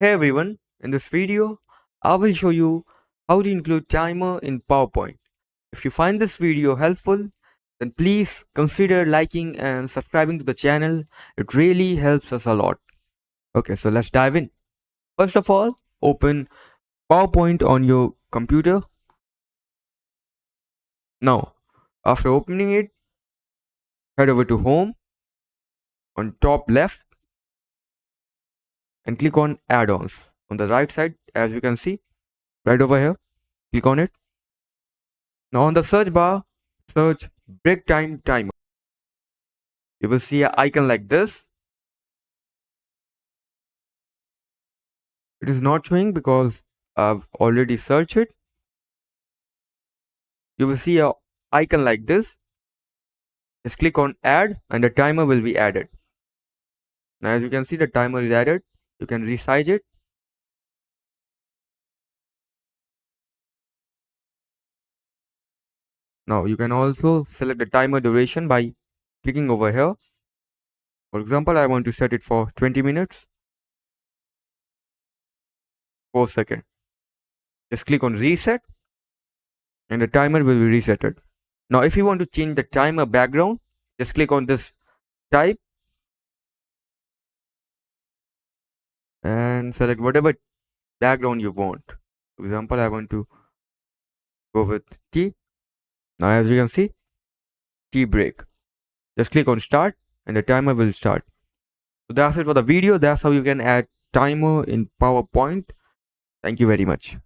Hey everyone, in this video, I will show you how to include timer in PowerPoint. If you find this video helpful, then please consider liking and subscribing to the channel. It really helps us a lot. Okay, so let's dive in. First of all, open PowerPoint on your computer. Now, after opening it, head over to Home on top left and click on Add-ons. On the right side, as you can see, right over here, click on it. Now on the search bar, search break time timer. You will see an icon like this. It is not showing because I've already searched it. You will see an icon like this. Just click on add and the timer will be added. Now as you can see, the timer is added. You can resize it. Now you can also select the timer duration by clicking over here. For example, I want to set it for 20 minutes, 4 seconds. Just click on reset and the timer will be resetted. Now if you want to change the timer background, just click on this type and select whatever background you want. For example, I want to go with tea. Now as you can see, tea break. Just click on start and the timer will start. So that's it for the video. That's how you can add timer in PowerPoint. Thank you very much.